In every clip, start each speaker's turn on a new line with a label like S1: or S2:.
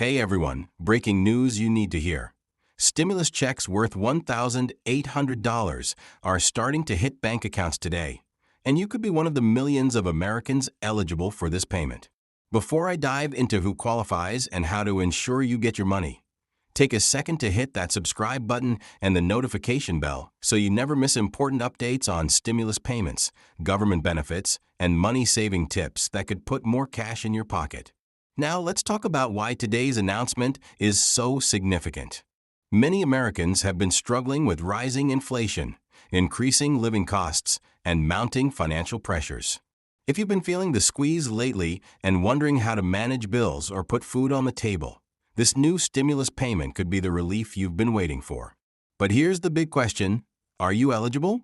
S1: Hey everyone, breaking news you need to hear. Stimulus checks worth $1,800 are starting to hit bank accounts today, and you could be one of the millions of Americans eligible for this payment. Before I dive into who qualifies and how to ensure you get your money, take a second to hit that subscribe button and the notification bell so you never miss important updates on stimulus payments, government benefits, and money-saving tips that could put more cash in your pocket. Now let's talk about why today's announcement is so significant. Many Americans have been struggling with rising inflation, increasing living costs, and mounting financial pressures. If you've been feeling the squeeze lately and wondering how to manage bills or put food on the table, this new stimulus payment could be the relief you've been waiting for. But here's the big question: are you eligible?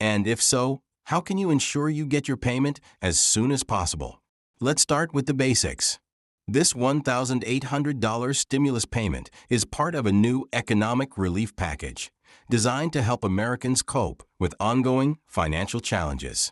S1: And if so, how can you ensure you get your payment as soon as possible? Let's start with the basics. This $1,800 stimulus payment is part of a new economic relief package designed to help Americans cope with ongoing financial challenges.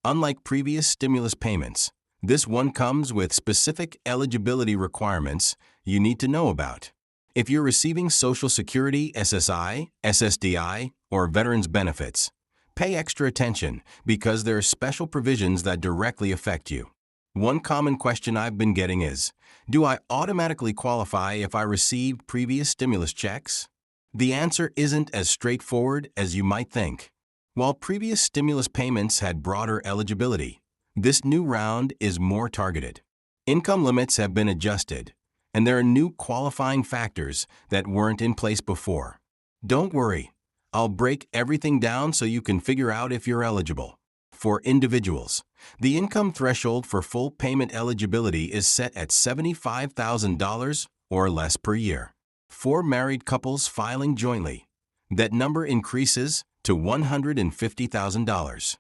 S1: Unlike previous stimulus payments, this one comes with specific eligibility requirements you need to know about. If you're receiving Social Security, SSI, SSDI, or veterans benefits, pay extra attention because there are special provisions that directly affect you. One common question I've been getting is, do I automatically qualify if I received previous stimulus checks? The answer isn't as straightforward as you might think. While previous stimulus payments had broader eligibility, this new round is more targeted. Income limits have been adjusted, and there are new qualifying factors that weren't in place before. Don't worry, I'll break everything down so you can figure out if you're eligible. For individuals, the income threshold for full payment eligibility is set at $75,000 or less per year. For married couples filing jointly, that number increases to $150,000.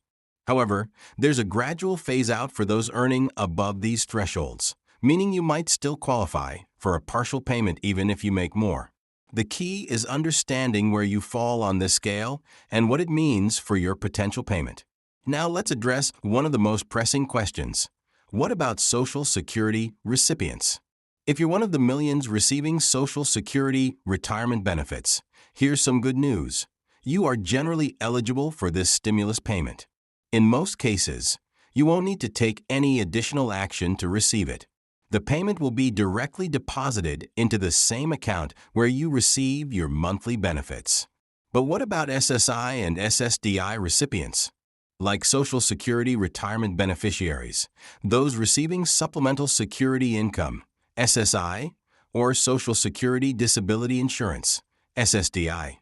S1: However, there's a gradual phase-out for those earning above these thresholds, meaning you might still qualify for a partial payment even if you make more. The key is understanding where you fall on this scale and what it means for your potential payment. Now let's address one of the most pressing questions. What about Social Security recipients? If you're one of the millions receiving Social Security retirement benefits, here's some good news. You are generally eligible for this stimulus payment. In most cases, you won't need to take any additional action to receive it. The payment will be directly deposited into the same account where you receive your monthly benefits. But what about SSI and SSDI recipients? Like Social Security retirement beneficiaries, those receiving Supplemental Security Income, SSI, or Social Security Disability Insurance, SSDI,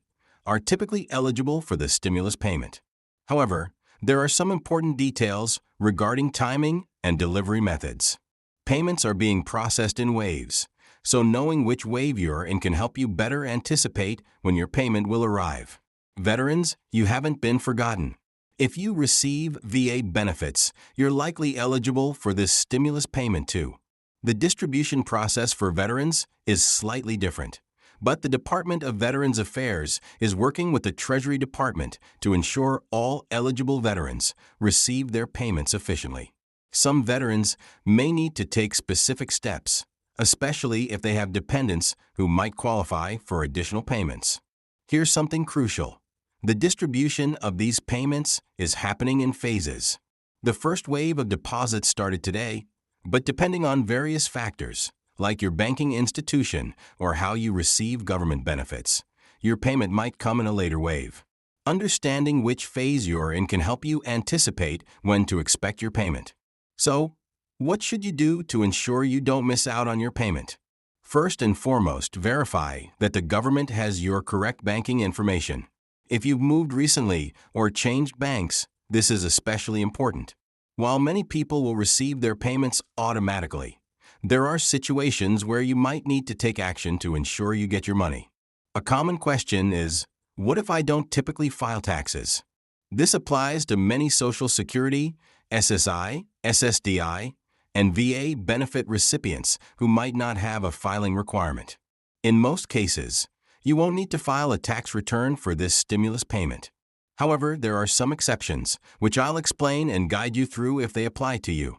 S1: are typically eligible for the stimulus payment. However, there are some important details regarding timing and delivery methods. Payments are being processed in waves, so knowing which wave you're in can help you better anticipate when your payment will arrive. Veterans, you haven't been forgotten. If you receive VA benefits, you're likely eligible for this stimulus payment too. The distribution process for veterans is slightly different, but the Department of Veterans Affairs is working with the Treasury Department to ensure all eligible veterans receive their payments efficiently. Some veterans may need to take specific steps, especially if they have dependents who might qualify for additional payments. Here's something crucial. The distribution of these payments is happening in phases. The first wave of deposits started today, but depending on various factors, like your banking institution or how you receive government benefits, your payment might come in a later wave. Understanding which phase you're in can help you anticipate when to expect your payment. So, what should you do to ensure you don't miss out on your payment? First and foremost, verify that the government has your correct banking information. If you've moved recently or changed banks, this is especially important. While many people will receive their payments automatically, there are situations where you might need to take action to ensure you get your money. A common question is, what if I don't typically file taxes? This applies to many Social Security, SSI, SSDI, and VA benefit recipients who might not have a filing requirement. In most cases, you won't need to file a tax return for this stimulus payment. However, there are some exceptions, which I'll explain and guide you through if they apply to you.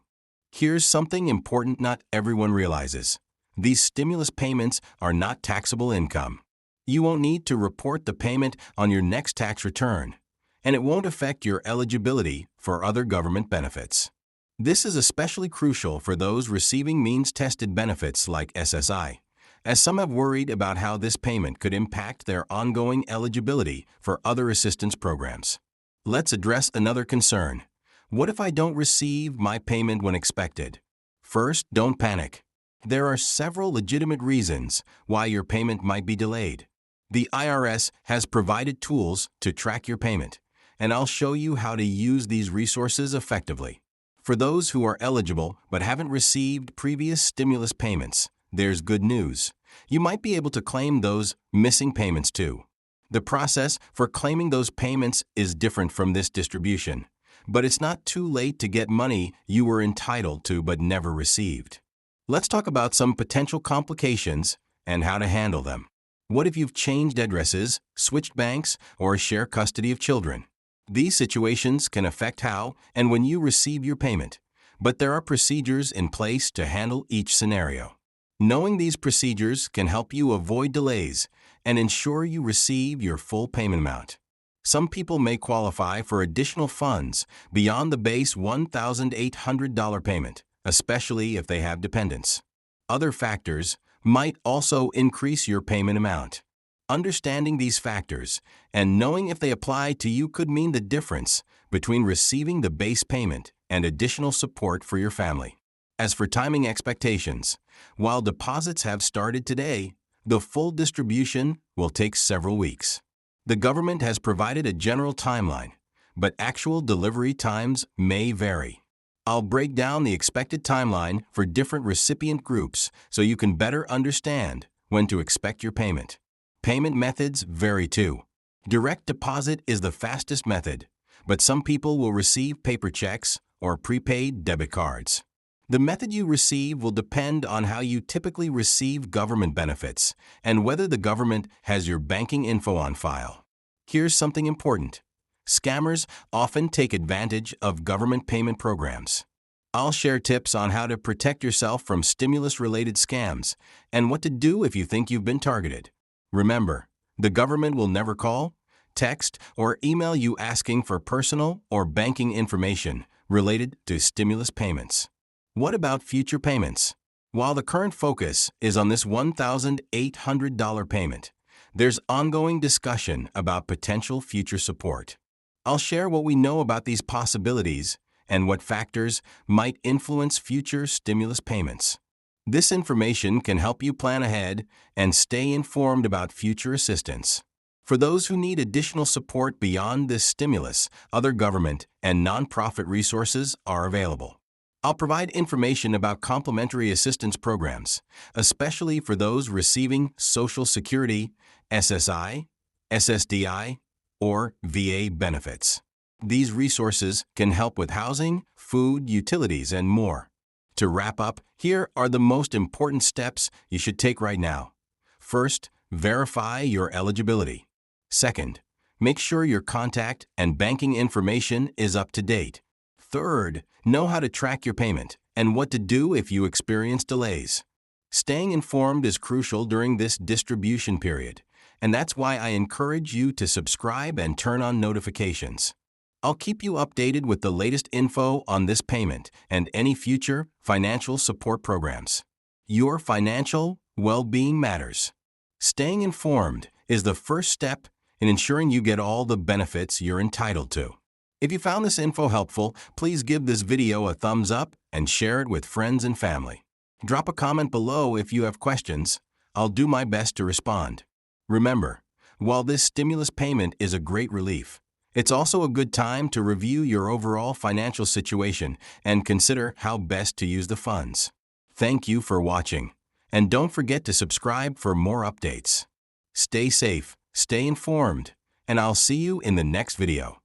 S1: Here's something important not everyone realizes. These stimulus payments are not taxable income. You won't need to report the payment on your next tax return, and it won't affect your eligibility for other government benefits. This is especially crucial for those receiving means-tested benefits like SSI, as some have worried about how this payment could impact their ongoing eligibility for other assistance programs. Let's address another concern. What if I don't receive my payment when expected? First, don't panic. There are several legitimate reasons why your payment might be delayed. The IRS has provided tools to track your payment, and I'll show you how to use these resources effectively. For those who are eligible but haven't received previous stimulus payments, there's good news. You might be able to claim those missing payments too. The process for claiming those payments is different from this distribution, but it's not too late to get money you were entitled to but never received. Let's talk about some potential complications and how to handle them. What if you've changed addresses, switched banks, or share custody of children? These situations can affect how and when you receive your payment, but there are procedures in place to handle each scenario. Knowing these procedures can help you avoid delays and ensure you receive your full payment amount. Some people may qualify for additional funds beyond the base $1,800 payment, especially if they have dependents. Other factors might also increase your payment amount. Understanding these factors and knowing if they apply to you could mean the difference between receiving the base payment and additional support for your family. As for timing expectations, while deposits have started today, the full distribution will take several weeks. The government has provided a general timeline, but actual delivery times may vary. I'll break down the expected timeline for different recipient groups so you can better understand when to expect your payment. Payment methods vary too. Direct deposit is the fastest method, but some people will receive paper checks or prepaid debit cards. The method you receive will depend on how you typically receive government benefits and whether the government has your banking info on file. Here's something important. Scammers often take advantage of government payment programs. I'll share tips on how to protect yourself from stimulus-related scams and what to do if you think you've been targeted. Remember, the government will never call, text, or email you asking for personal or banking information related to stimulus payments. What about future payments? While the current focus is on this $1,800 payment, there's ongoing discussion about potential future support. I'll share what we know about these possibilities and what factors might influence future stimulus payments. This information can help you plan ahead and stay informed about future assistance. For those who need additional support beyond this stimulus, other government and nonprofit resources are available. I'll provide information about complementary assistance programs, especially for those receiving Social Security, SSI, SSDI, or VA benefits. These resources can help with housing, food, utilities, and more. To wrap up, here are the most important steps you should take right now. First, verify your eligibility. Second, make sure your contact and banking information is up to date. Third, know how to track your payment and what to do if you experience delays. Staying informed is crucial during this distribution period, and that's why I encourage you to subscribe and turn on notifications. I'll keep you updated with the latest info on this payment and any future financial support programs. Your financial well-being matters. Staying informed is the first step in ensuring you get all the benefits you're entitled to. If you found this info helpful, please give this video a thumbs up and share it with friends and family. Drop a comment below if you have questions. I'll do my best to respond. Remember, while this stimulus payment is a great relief, it's also a good time to review your overall financial situation and consider how best to use the funds. Thank you for watching, and don't forget to subscribe for more updates. Stay safe, stay informed, and I'll see you in the next video.